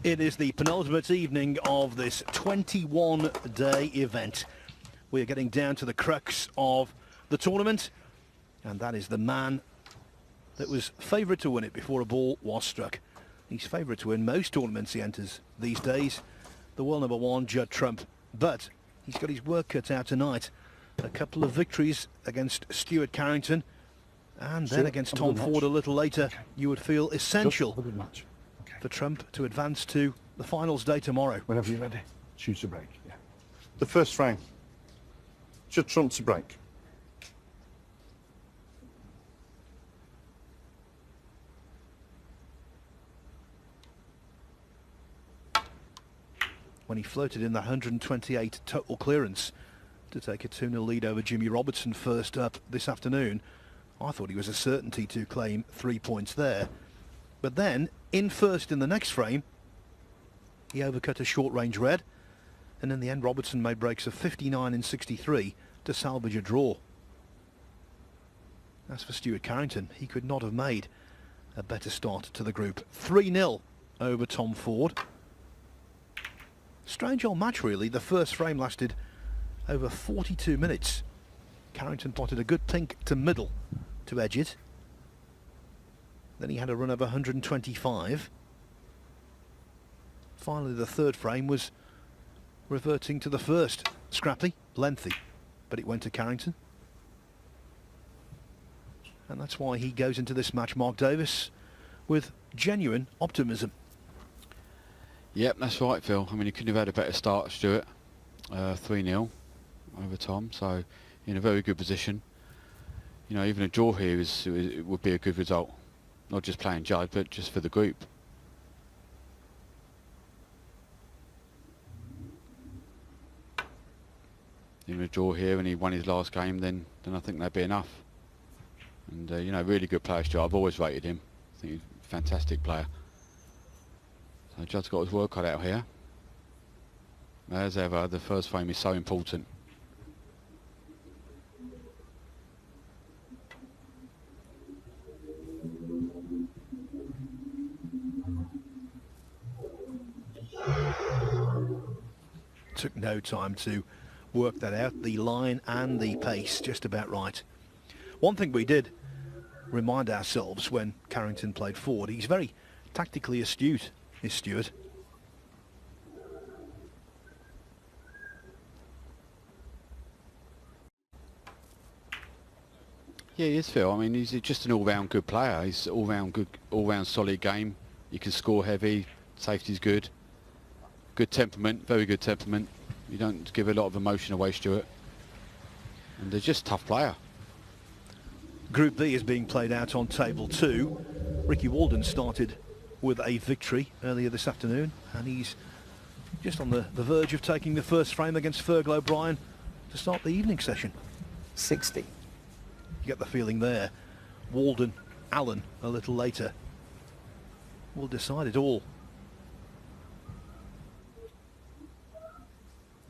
It is the penultimate evening of this 21-day event. We are getting down to the crux of the tournament, and that is the man that was favourite to win it before a ball was struck. He's favourite to win most tournaments he enters these days, the world number one, Judd Trump. But he's got his work cut out tonight. A couple of victories against Stuart Carrington, and then against Tom Ford a little later. You would feel essential for Trump to advance to the finals day tomorrow. Whenever you're ready, shoot a break. Yeah. The first frame, Judd Trump to break. When he floated in the 128 total clearance to take a 2-0 lead over Jimmy Robertson first up this afternoon, I thought he was a certainty to claim 3 points there. But then, in first in the next frame, he overcut a short-range red, and in the end Robertson made breaks of 59 and 63 to salvage a draw. As for Stuart Carrington, he could not have made a better start to the group. 3-0 over Tom Ford. Strange old match really. The first frame lasted over 42 minutes. Carrington potted a good pink to middle to edge it. Then he had a run of 125. Finally the third frame was reverting to the first. Scrappy, lengthy, but it went to Carrington. And that's why he goes into this match, Mark Davis, with genuine optimism. Yep, that's right, Phil. I mean, he couldn't have had a better start, Stuart. 3-0 over Tom, so in a very good position. You know, even a draw here it would be a good result. Not just playing Judd, but just for the group. Even a draw here and he won his last game, then I think that'd be enough. And, you know, really good player, Stuart. I've always rated him. I think he's a fantastic player. So Judd's got his work cut out here. As ever, the first frame is so important. Took no time to work that out. The line and the pace just about right. One thing we did remind ourselves when Carrington played Ford, he's very tactically astute, is Stuart. Yeah, he is, Phil. I mean, he's just an all-round good player. He's all-round good, all-round solid game. He can score heavy, safety's good. Good temperament, very good temperament. You don't give a lot of emotion away, Stuart. And they're just a tough player. Group B is being played out on table 2. Ricky Walden started with a victory earlier this afternoon, and he's just on the verge of taking the first frame against Fergal O'Brien to start the evening session. 60. You get the feeling there. Walden, Allen a little later will decide it all.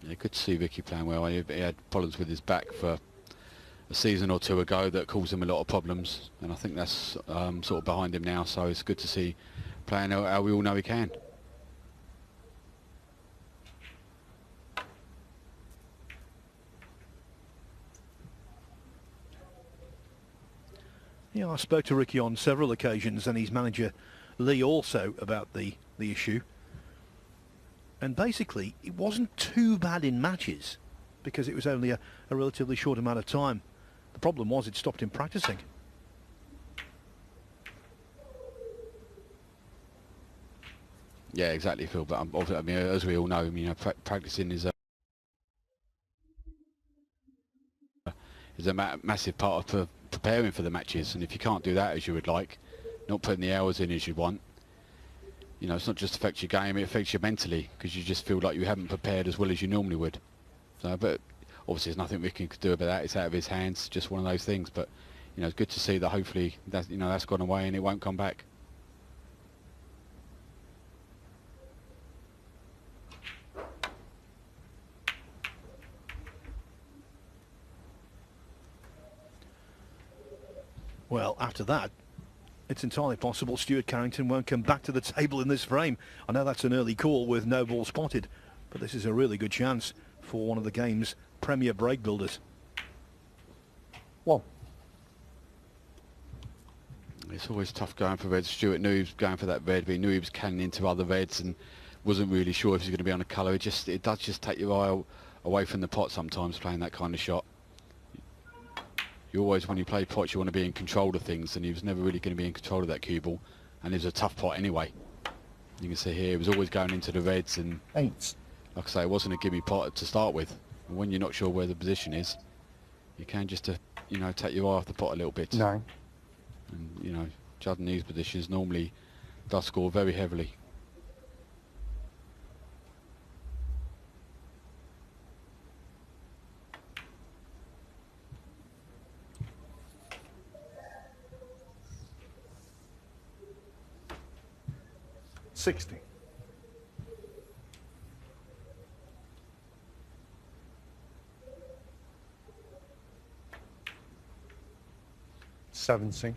Yeah, good to see Ricky playing well. He had problems with his back for a season or two ago that caused him a lot of problems, and I think that's sort of behind him now, so it's good to see playing how we all know he can. Yeah, I spoke to Ricky on several occasions, and his manager Lee also, about the issue. And basically, it wasn't too bad in matches because it was only a relatively short amount of time. The problem was it stopped him practicing. Yeah, exactly, Phil. But I mean, as we all know, you know, practicing is a massive part of preparing for the matches. And if you can't do that as you would like, not putting the hours in as you want, you know, it's not just affects your game, it affects you mentally because you just feel like you haven't prepared as well as you normally would. So, but obviously there's nothing we can do about that. It's out of his hands, just one of those things. But, you know, it's good to see that hopefully that, you know, that's gone away and it won't come back. Well, after that, It's entirely possible Stuart Carrington won't come back to the table in this frame. I know that's an early call with no ball spotted, but this is a really good chance for one of the game's premier break builders. One. It's always tough going for reds. Stuart knew he was going for that red, but he knew he was canning into other reds and wasn't really sure if he was going to be on a colour. It does just take your eye away from the pot sometimes, playing that kind of shot. You always, when you play pots, you want to be in control of things, and he was never really going to be in control of that cue ball, and it was a tough pot anyway. You can see here, he was always going into the reds, and 8. like I say, it wasn't a gimme pot to start with. And when you're not sure where the position is, you can just, you know, take your eye off the pot a little bit. 9. And, you know, Judd in these positions normally does score very heavily. $60. 70.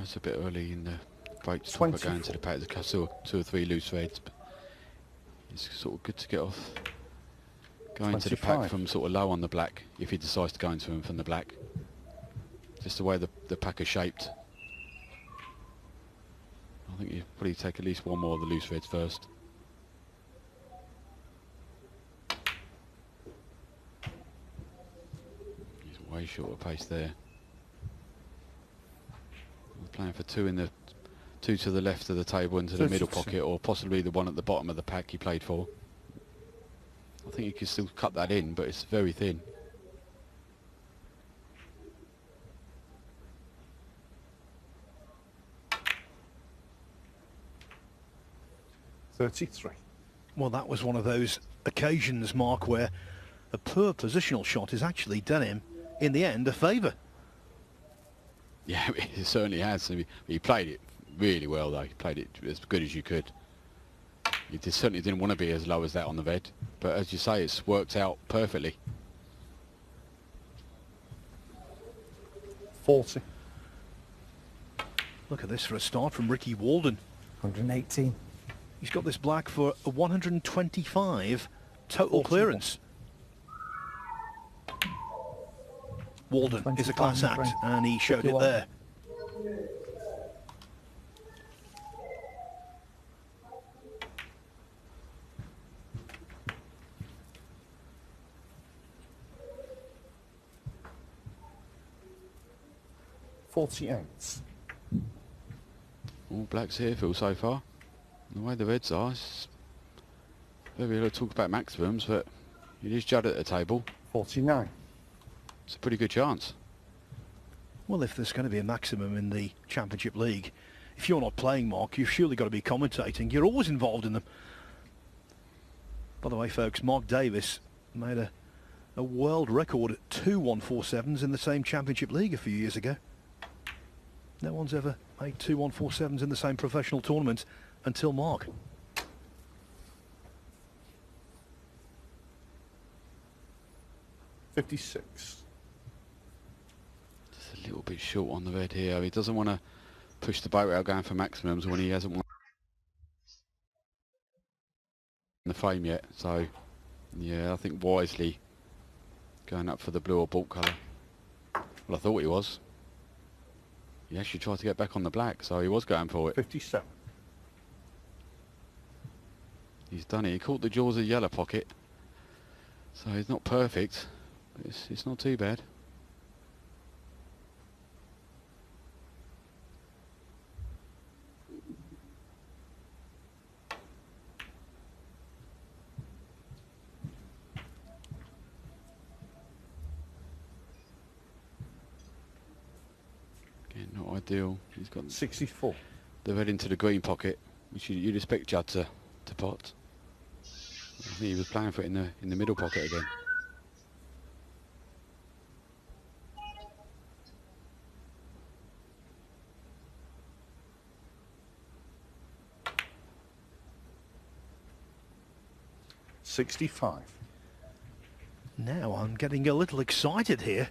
It's a bit early in the break to talk about going to the pack. There's still 2 or 3 loose reds, but it's sort of good to get off going 25. to the pack from sort of low on the black if he decides to go into them from the black. Just the way the pack is shaped. I think you probably take at least one more of the loose reds first. He's way short of pace there. Playing for 2 in the 2 to the left of the table into the middle pocket, or possibly the one at the bottom of the pack he played for. I think you can still cut that in, but it's very thin. $33. Well, that was one of those occasions, Mark, where a poor positional shot has actually done him, in the end, a favour. Yeah, it certainly has. He played it really well, though. He played it as good as you could. You certainly didn't want to be as low as that on the red, but as you say, it's worked out perfectly. 40. Look at this for a start from Ricky Walden. 118. He's got this black for a 125 total 41. clearance. Walden is a class act, and he showed it there. $48. All blacks here, Phil, so far. The way the reds are, it's very little talk about maximums, but it is Judd at the table. 49. It's a pretty good chance. Well, if there's going to be a maximum in the Championship League, if you're not playing, Mark, you've surely got to be commentating. You're always involved in them. By the way, folks, Mark Davis made a world record at 2 147s in the same Championship League a few years ago. No one's ever made 2 147s in the same professional tournament until Mark. $56. Just a little bit short on the red here. He doesn't want to push the boat out going for maximums when he hasn't won the frame yet. So, yeah, I think wisely going up for the blue or baulk colour. Well, I thought he was. He actually tried to get back on the black, so he was going for it. 57. He's done it. He caught the jaws of the yellow pocket, so he's not perfect, but it's not too bad. Again, not ideal. He's got 64. the red into the green pocket, which you'd expect Judd to pot. I think he was playing for it in the middle pocket again. 65. Now I'm getting a little excited here.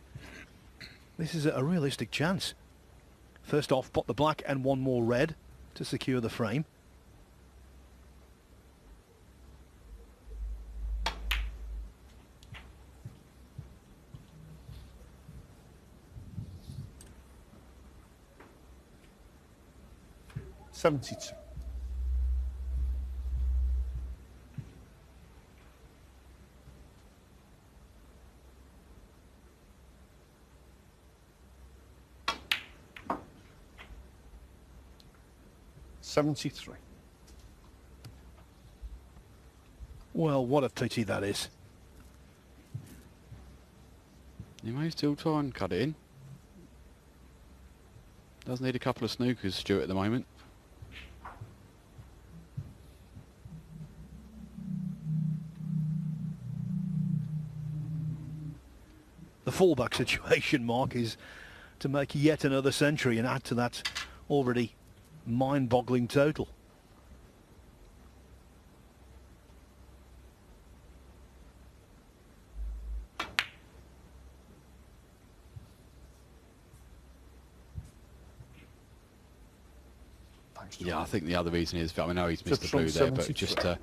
This is a realistic chance. First off, pot the black and one more red to secure the frame. $72. $73. Well, what a pity that is. You may still try and cut it in. Does need a couple of snookers, Stuart, at the moment. The fallback situation, Mark, is to make yet another century and add to that already mind-boggling total. Yeah, I think the other reason is, I know he's missed the Just blue from there, but 73. just to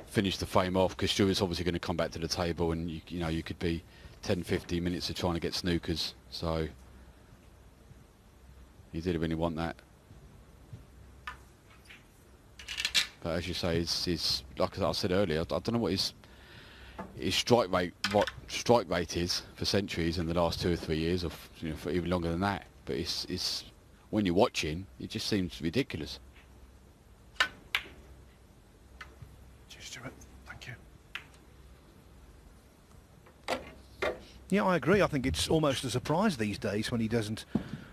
finish the frame off, because Stuart's obviously going to come back to the table, and you know, you could be 10, 15 minutes of trying to get snookers, so he did really want that. But as you say, it's like I said earlier, I don't know what his strike rate is for centuries in the last 2 or 3 years, or you know, for even longer than that. But it's when you're watching, it just seems ridiculous. Cheers, Stuart. Thank you. Yeah, I agree. I think it's almost a surprise these days when he doesn't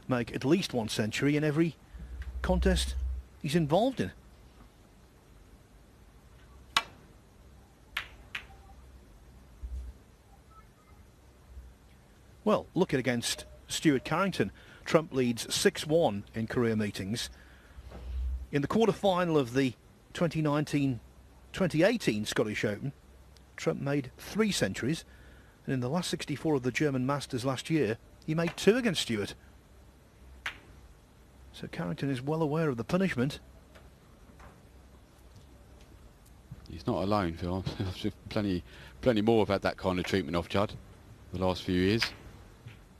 make at least one century in every contest he's involved in. Well, looking against Stuart Carrington, Trump leads 6-1 in career meetings. In the quarter-final of the 2019-2018 Scottish Open, Trump made 3 centuries, and in the last 64 of the German Masters last year, he made 2 against Stuart. So Carrington is well aware of the punishment. He's not alone, Phil. plenty more have had that kind of treatment off Judd the last few years.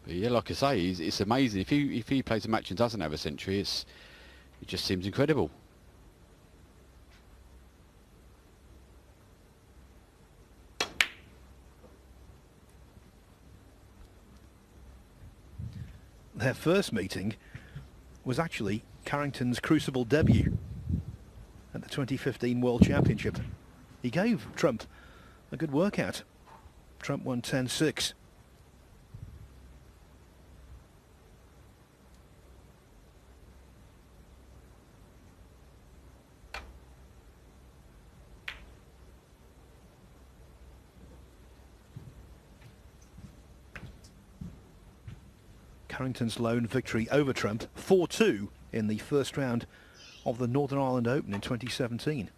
But yeah, like I say, it's amazing. If he plays a match and doesn't have a century, it just seems incredible. Their first meeting was actually Carrington's Crucible debut at the 2015 World Championship. He gave Trump a good workout. Trump won 10-6. Carrington's lone victory over Trump, 4-2 in the first round of the Northern Ireland Open in 2017.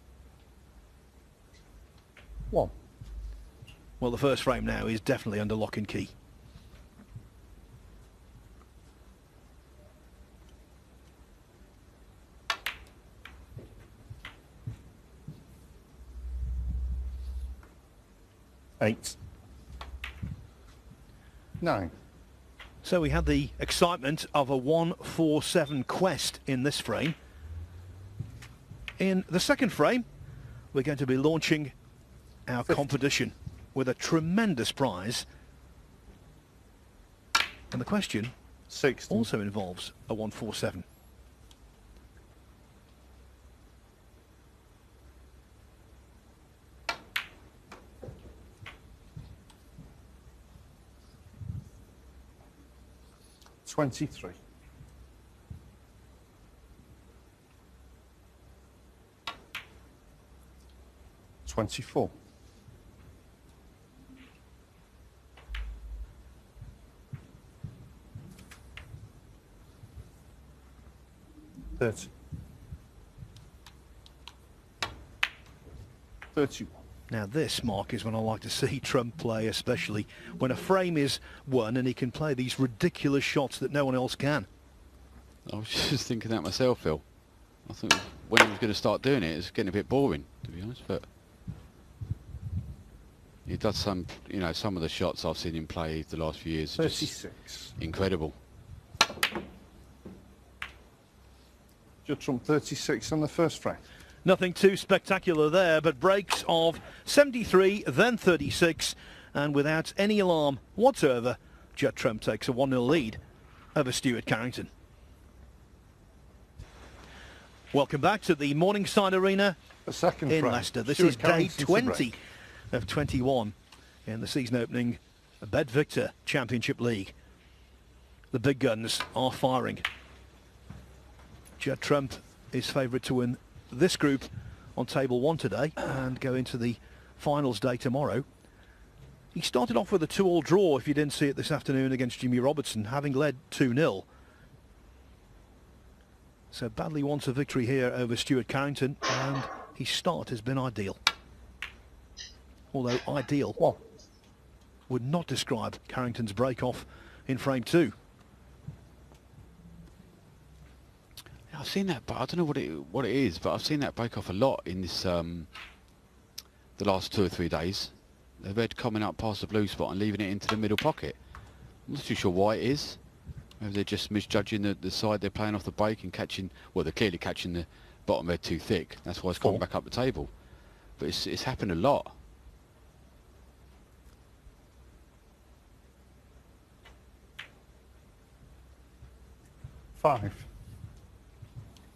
1. Well, the first frame now is definitely under lock and key. $8. 9. So we had the excitement of a 1-4-7 quest in this frame. In the second frame, we're going to be launching our 50. competition with a tremendous prize. And the question 60. also involves a 1-4-7. $23. 24. 30. 31. Now this, Mark, is when I like to see Trump play, especially when a frame is won and he can play these ridiculous shots that no one else can. I was just thinking that myself, Phil. I think when he was going to start doing it, it's getting a bit boring, to be honest. But he does some, you know, some of the shots I've seen him play the last few years. 36. Incredible. Judd Trump 36 on the first frame. Nothing too spectacular there, but breaks of 73, then 36, and without any alarm whatsoever, Judd Trump takes a 1-0 lead over Stuart Carrington. Welcome back to the Morningside Arena A second in frame. Leicester. This Stuart is day Carrington to 20 break. of 21 in the season opening Bet Victor Championship League. The big guns are firing. Judd Trump is favourite to win this group on table 1 today and go into the finals day tomorrow. He started off with a 2-all draw, if you didn't see it this afternoon, against Jimmy Robertson, having led 2-0. So badly wants a victory here over Stuart Carrington, and his start has been ideal. Although ideal would not describe Carrington's break-off in frame 2. I've seen that, but I don't know what it is, but I've seen that break off a lot in this the last 2 or 3 days. The red coming up past the blue spot and leaving it into the middle pocket. I'm not too sure why it is. Maybe they're just misjudging the side they're playing off the break and catching. Well, they're clearly catching the bottom red too thick. That's why it's coming back up the table. But it's happened a lot. Five.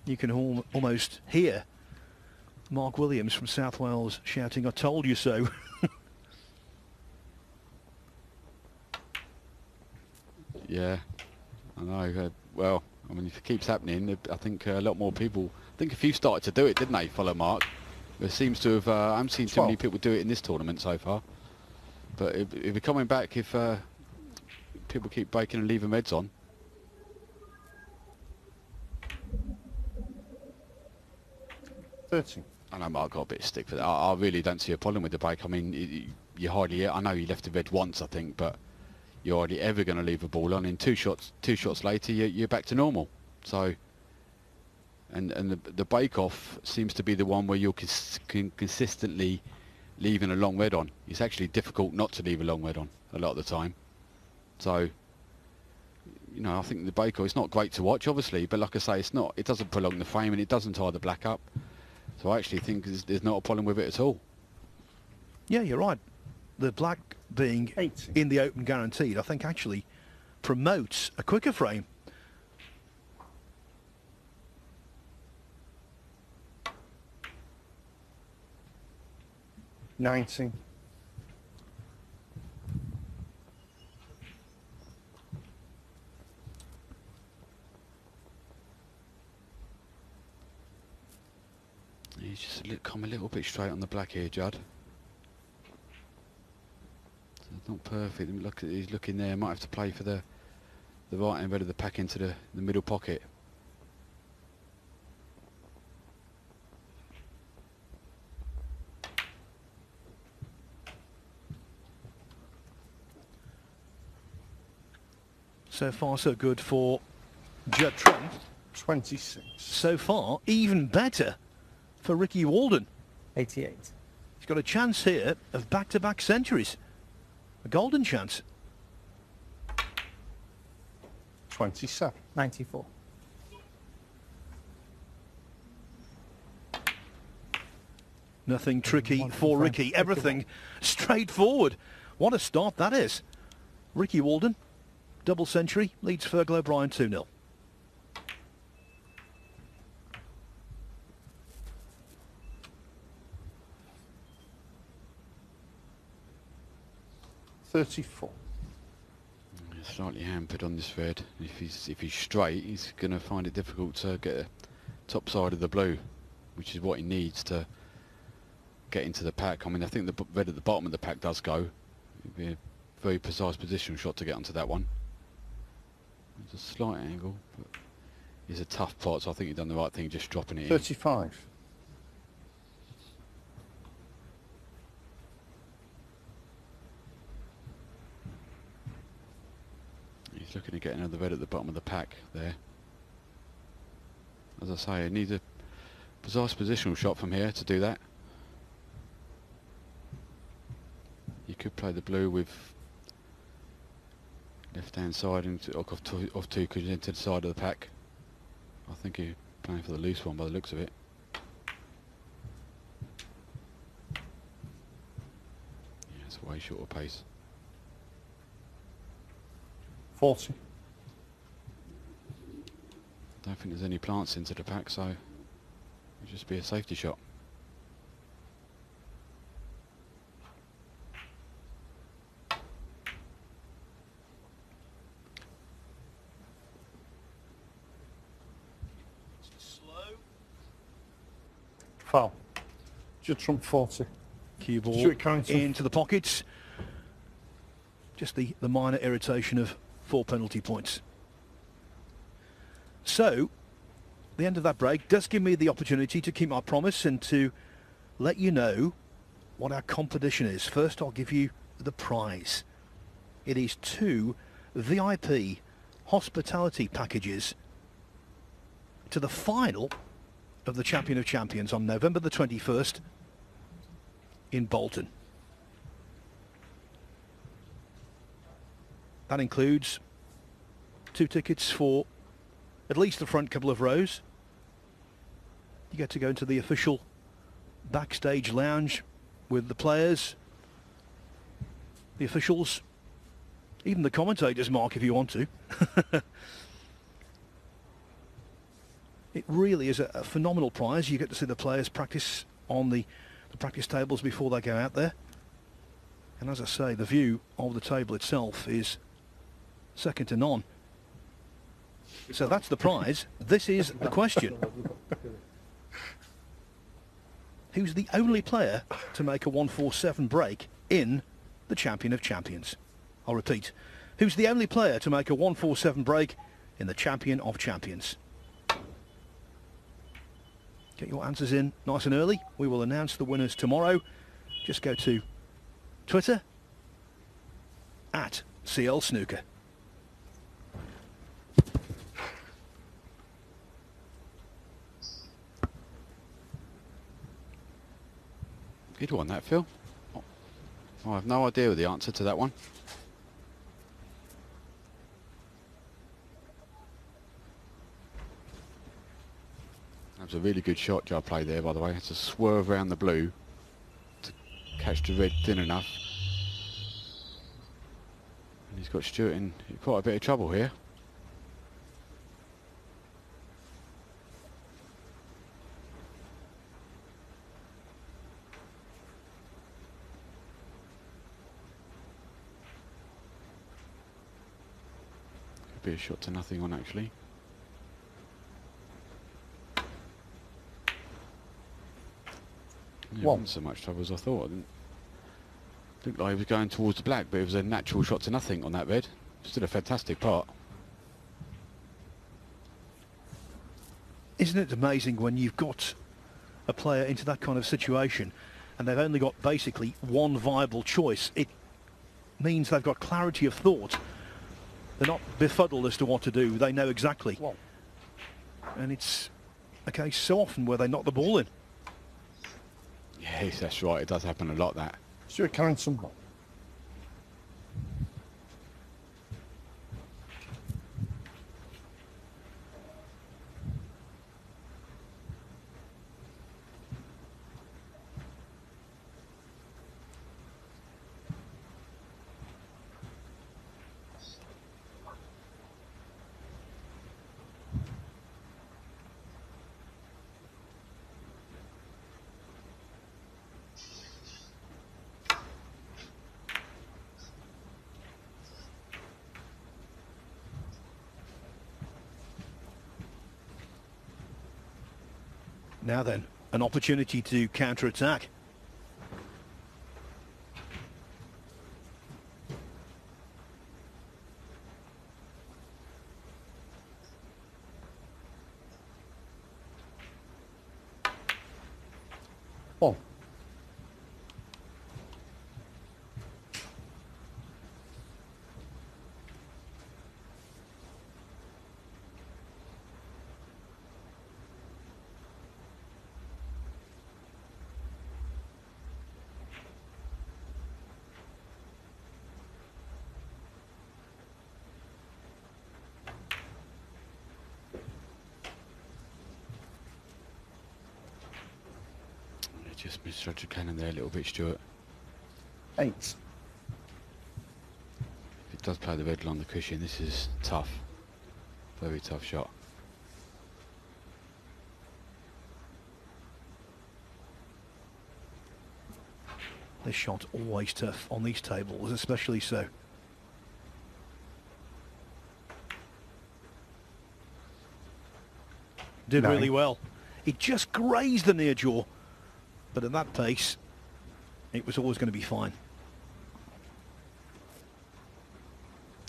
You can almost hear Mark Williams from South Wales shouting, "I told you so." Yeah, I know. Well, I mean, if it keeps happening, I think a lot more people. I think a few started to do it, didn't they? Follow Mark. There seems to have. I haven't seen too many people do it in this tournament so far. But if we're coming back, if people keep breaking and leaving reds on. I know Mark got a bit of stick for that. I really don't see a problem with the break. I mean, you hardly. I know he left the red once, I think, but you're hardly ever going to leave a ball on. In two shots later, you're back to normal. So, and the break-off seems to be the one where you're consistently leaving a long red on. It's actually difficult not to leave a long red on a lot of the time. So, you know, I think the break-off, it's not great to watch, obviously, but like I say, it doesn't prolong the frame and it doesn't tie the black up. So I actually think there's not a problem with it at all. Yeah, you're right. The black being 80. in the open guaranteed, I think actually promotes a quicker frame. $19. He's just come a little bit straight on the black here, Judd. So it's not perfect. Look, he's looking there. Might have to play for the right hand red of the pack into the middle pocket. So far, so good for Judd Trump. 26. So far, even better for Ricky Walden. 88. He's got a chance here of back-to-back centuries. A golden chance. 27. 94. Nothing tricky for Ricky. Everything straightforward. What a start that is. Ricky Walden, double century, leads Fergal O'Brien 2-0. $34. Slightly hampered on this red. If he's straight, he's going to find it difficult to get the top side of the blue, which is what he needs to get into the pack. I mean, I think the red at the bottom of the pack does go. It'd be a very precise positional shot to get onto that one. There's a slight angle, but it's a tough pot, so I think he's done the right thing just dropping it 35. looking to get another red at the bottom of the pack there. As I say, it needs a precise positional shot from here to do that. You could play the blue with left hand side and off two because into the side of the pack. I think you're playing for the loose one by the looks of it. Yeah, it's a way shorter pace. 40. Don't think there's any plants into the pack, so it'll just be a safety shot. Foul. Judd trump 40. Cue ball Stuart Carrington. into the pockets. Just the minor irritation of 4 penalty points. So, the end of that break does give me the opportunity to keep my promise and to let you know what our competition is. First, I'll give you the prize. It is 2 VIP hospitality packages to the final of the Champion of Champions on November the 21st in Bolton. That includes 2 tickets for at least the front couple of rows. You get to go into the official backstage lounge with the players, the officials, even the commentators, Mark, if you want to. It really is a phenomenal prize. You get to see the players practice on the practice tables before they go out there. And as I say, the view of the table itself is second to none. So that's the prize. This is the question. Who's the only player to make a 147 break in the Champion of Champions? I'll repeat. Who's the only player to make a 147 break in the Champion of Champions? Get your answers in nice and early. We will announce the winners tomorrow. Just go to Twitter @CL Snooker. Good one, that, Phil. I have no idea the answer to that one. That was a really good shot Judd played there, by the way. It's a swerve around the blue to catch the red thin enough. And he's got Stuart in quite a bit of trouble here. Could be a shot to nothing on, actually. It wasn't so much trouble as I thought. It didn't look like he was going towards the black, but it was a natural shot to nothing on that red. Still a fantastic part. Isn't it amazing when you've got a player into that kind of situation and they've only got basically one viable choice? It means they've got clarity of thought. They're not befuddled as to what to do. They know exactly. And it's a case so often where they knock the ball in. Yes, that's right. It does happen a lot, that. Stuart Carrington. Now then, an opportunity to counter-attack. One. just misjudged the cannon there a little bit, Stuart. 8. If it does play the red along the cushion, this is tough. Very tough shot. This shot's always tough on these tables, especially so. Did 9. really well. It just grazed the near jaw, but at that pace, it was always going to be fine.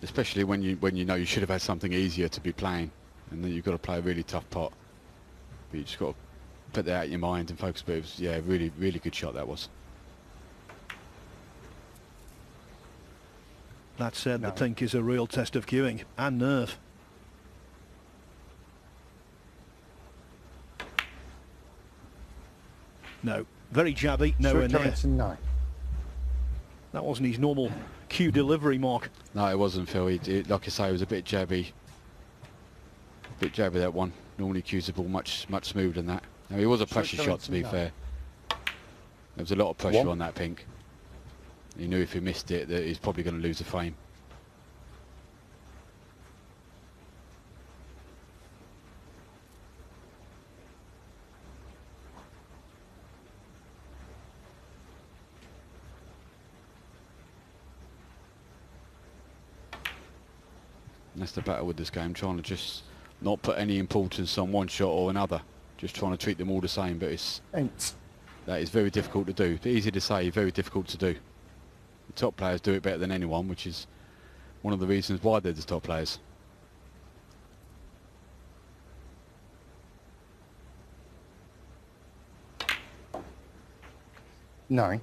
Especially when you know you should have had something easier to be playing, and then you've got to play a really tough pot. But you just got to put that out of your mind and focus. But it was, yeah, really, really good shot that was. That said, No. the Tink is a real test of cueing and nerve. No, very jabby, nowhere Stuart near. Carrington 9. That wasn't his normal cue delivery, Mark. No, it wasn't, Phil. Like I say, it was a bit jabby. Bit jabby, that one. Normally cues the ball much smoother than that. Now, it was a pressure shot, to be fair. There was a lot of pressure on that pink. He knew if he missed it that he's probably going to lose the frame. And that's the battle with this game, trying to just not put any importance on one shot or another. Just trying to treat them all the same, but 8. that is very difficult to do. It's easy to say, very difficult to do. The top players do it better than anyone, which is one of the reasons why they're the top players. Nine.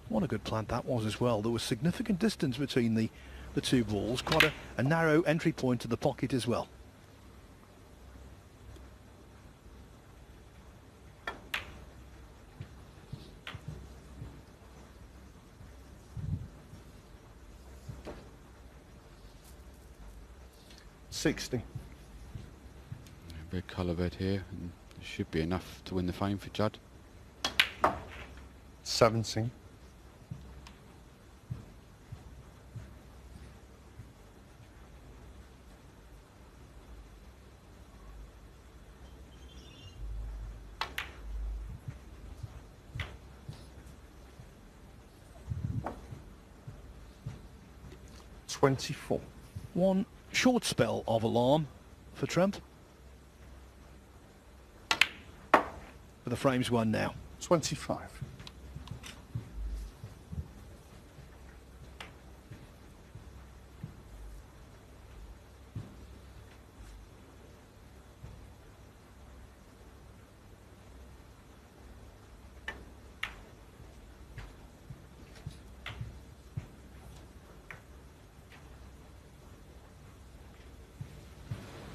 What a good plant that was as well. There was significant distance between the two balls, quite a narrow entry point to the pocket as well. $60. Red colour red here, and it should be enough to win the frame for Judd. 17. $24. One short spell of alarm for Trump. But the frame's won now. 25.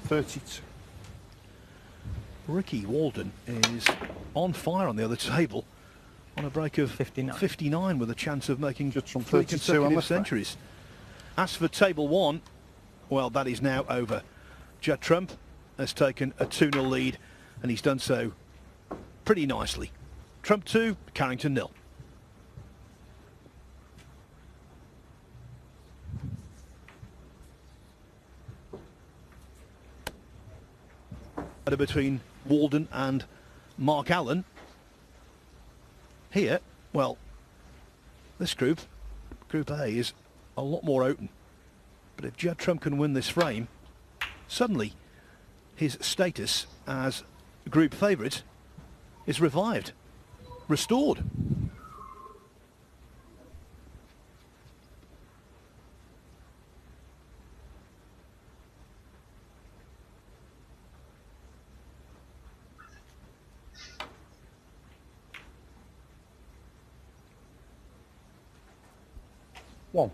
$32. Ricky Walden is on fire on the other table on a break of 59 with a chance of making Just from 3 32 on consecutive the frame. centuries. As for table 1, well, that is now over. Judd Trump has taken a 2-0 lead, and he's done so pretty nicely. Trump 2, Carrington 0. Between Walden and Mark Allen. Here, well, this group, Group A, is a lot more open. But if Judd Trump can win this frame, suddenly his status as group favourite is revived, restored. One.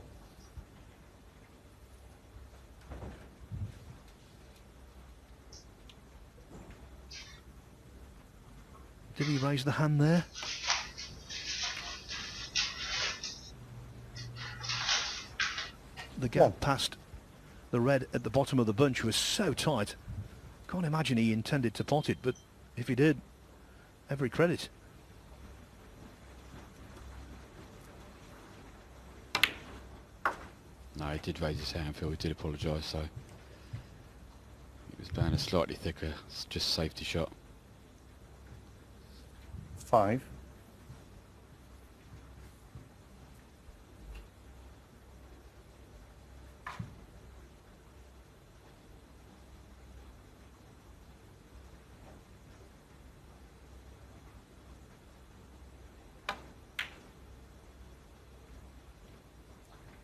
Did he raise the hand there? The gap past the red at the bottom of the bunch was so tight. Can't imagine he intended to pot it, but if he did, every credit. No, he did raise his hand, Phil. He did apologise, so he was playing a slightly thicker, just safety shot. 5.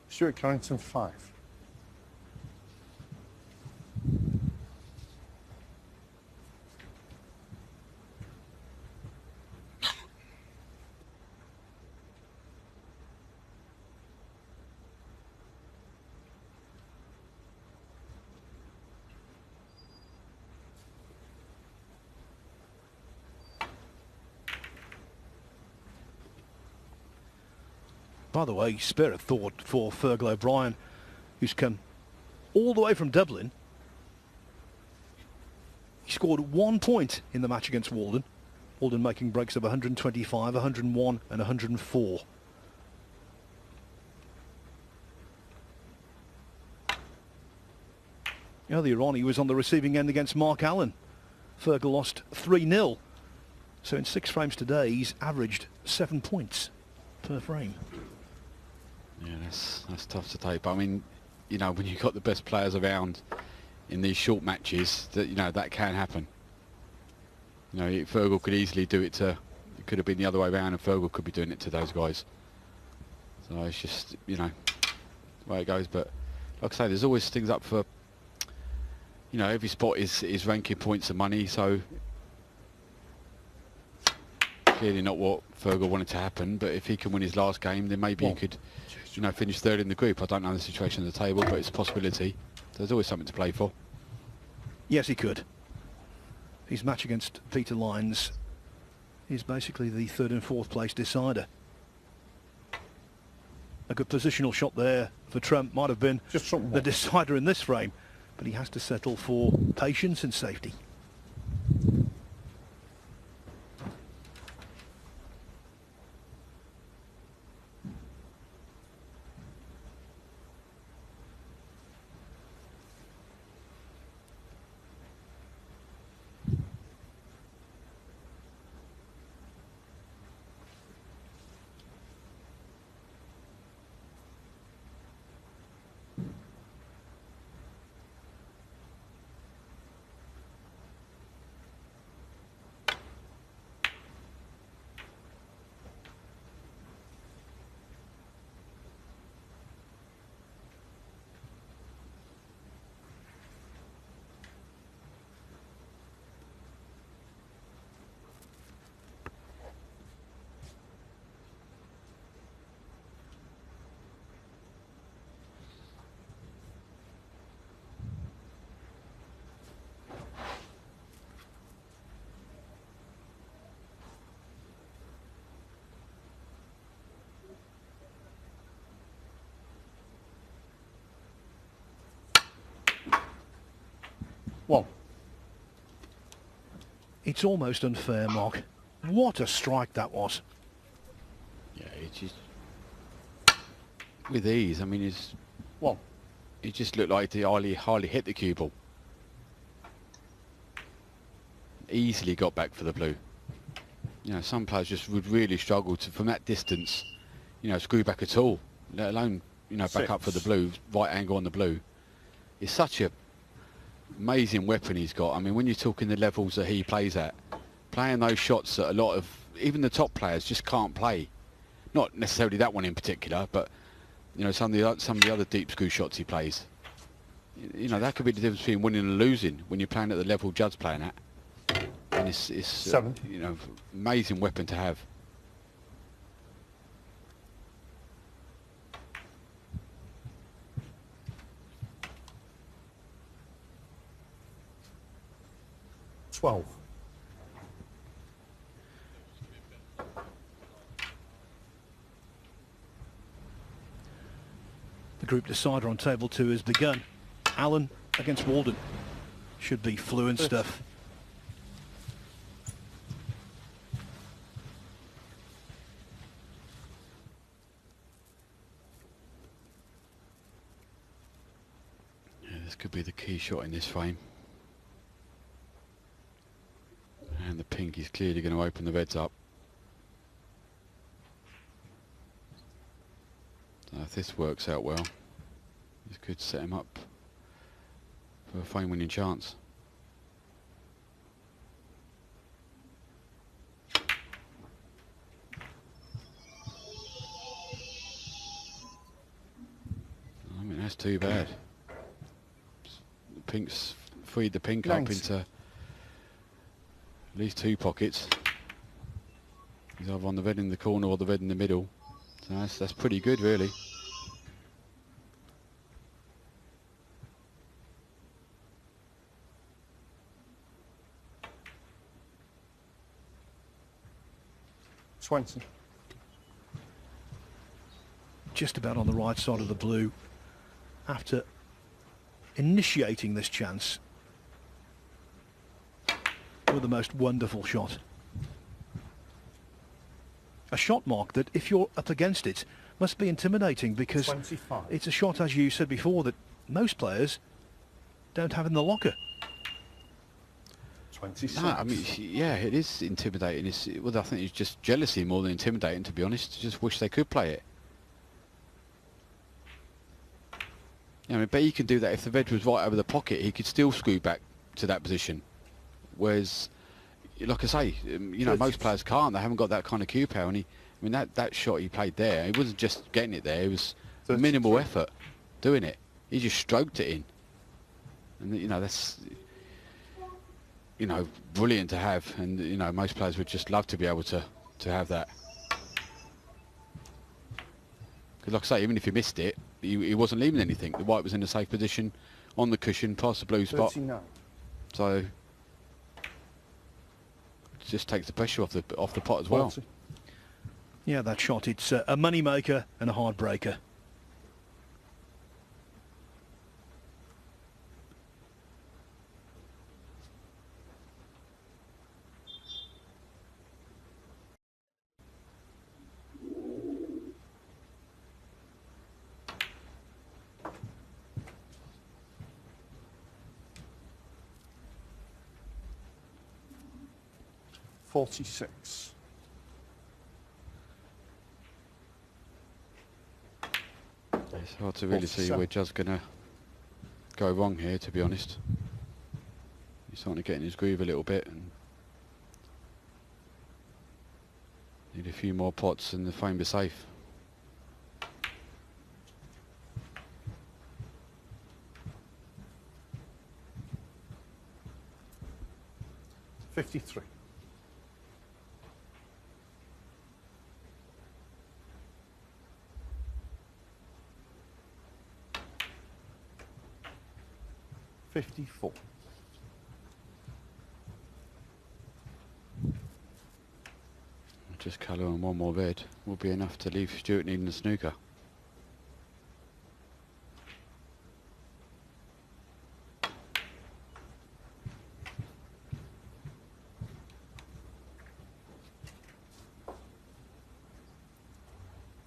Stuart Carrington, 5. By the way, spare a thought for Fergal O'Brien, who's come all the way from Dublin. He scored 1 point in the match against Walden. Walden making breaks of 125, 101 and 104. Earlier on, he was on the receiving end against Mark Allen. Fergal lost 3-0. So in 6 frames today, he's averaged 7 points per frame. Yeah, that's tough to take. But I mean, you know, when you've got the best players around in these short matches, that, you know, that can happen. You know, Fergal could easily do it to. It could have been the other way around, and Fergal could be doing it to those guys. So it's just, you know, the way it goes. But like I say, there's always things up for. You know, every spot is ranking points and money. So clearly not what Fergal wanted to happen. But if he can win his last game, then maybe he could, you know, finish 3rd in the group. I don't know the situation at the table, but it's a possibility. There's always something to play for. Yes, he could. His match against Peter Lyons is basically the 3rd and 4th place decider. A good positional shot there for Trump might have been the decider in this frame, but he has to settle for patience and safety. One. It's almost unfair, Mark. What a strike that was. Yeah, it just with ease. I mean, it's One. It just looked like he hardly hit the cue ball. Easily got back for the blue. You know, some players just would really struggle to, from that distance, you know, screw back at all, let alone, you know, back up for the blue, right angle on the blue. It's such a amazing weapon he's got. I mean, when you're talking the levels that he plays at, playing those shots that a lot of, even the top players just can't play. Not necessarily that one in particular, but, you know, some of the other deep screw shots he plays. You know, that could be the difference between winning and losing when you're playing at the level Judd's playing at. And it's 7. You know, amazing weapon to have. Twelve. The group decider on table 2 has begun. Allen against Walden. Should be fluent stuff. could be the key shot in this frame. And the pink is clearly going to open the reds up. So if this works out well, this could set him up for a frame winning chance. I mean, that's too bad. The pink's freed the pink up into at least 2 pockets. He's either on the red in the corner or the red in the middle. So that's pretty good, really. Just about on the right side of the blue after initiating this chance with the most wonderful shot. A shot mark that, if you're up against it, must be intimidating, because 25. It's a shot, as you said before, that most players don't have in the locker. 26. No, I mean, yeah, it is intimidating. Well, I think it's just jealousy more than intimidating, to be honest. Just wish they could play it. I mean, but he can do that. If the red was right over the pocket, he could still screw back to that position. Whereas, like I say, you know, most players can't. They haven't got that kind of cue power. And I mean, that shot he played there, it wasn't just getting it there. It was minimal effort doing it. He just stroked it in. And, you know, that's, you know, brilliant to have. And, you know, most players would just love to be able to have that. Because, like I say, even if he missed it, he wasn't leaving anything. The white was in a safe position on the cushion past the blue spot. 39. So it just takes the pressure off the pot as well. 40. Yeah, that shot, it's a money maker and a heartbreaker. $46. It's hard to really see where Judd's going to go wrong here, to be honest. He's starting to get in his groove a little bit and need a few more pots and the frame be safe. $53. $54. Just colour and one more red will be enough to leave Stuart needing a snooker.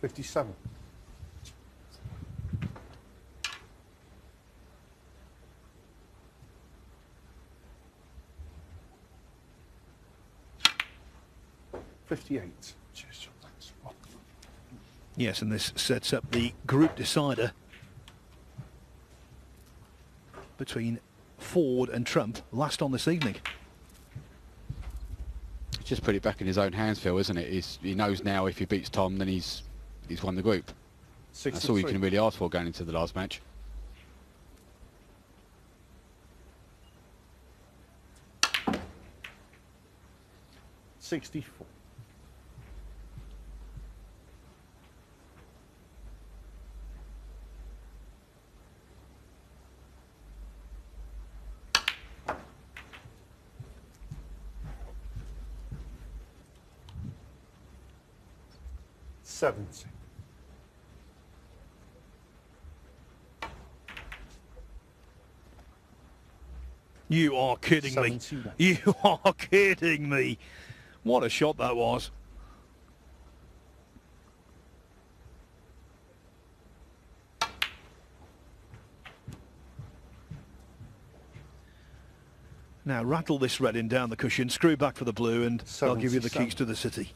$57. $58. Cheers, John. Thanks. Yes, and this sets up the group decider between Ford and Trump, last on this evening. Just put it back in his own hands, Phil, isn't it? He knows now if he beats Tom, then he's won the group. 63. That's all you can really ask for going into the last match. $64. $70. You are kidding me. 71. You are kidding me. What a shot that was. Now rattle this red in down the cushion, screw back for the blue, and they'll give you the 77. keys to the city.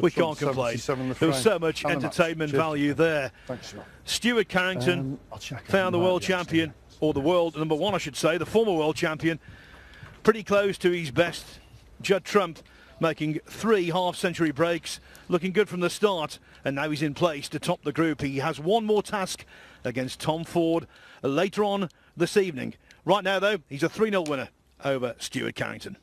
We can't complain. There was so much entertainment value there. Thanks, Stuart. Stuart Carrington I'll check found the out world the champion, or the world #1 I should say, the former world champion, pretty close to his best. Judd making 3 half-century breaks, looking good from the start, and now he's in place to top the group. He has one more task against Tom Ford later on this evening. Right now though, he's a 3-0 winner over Stuart Carrington.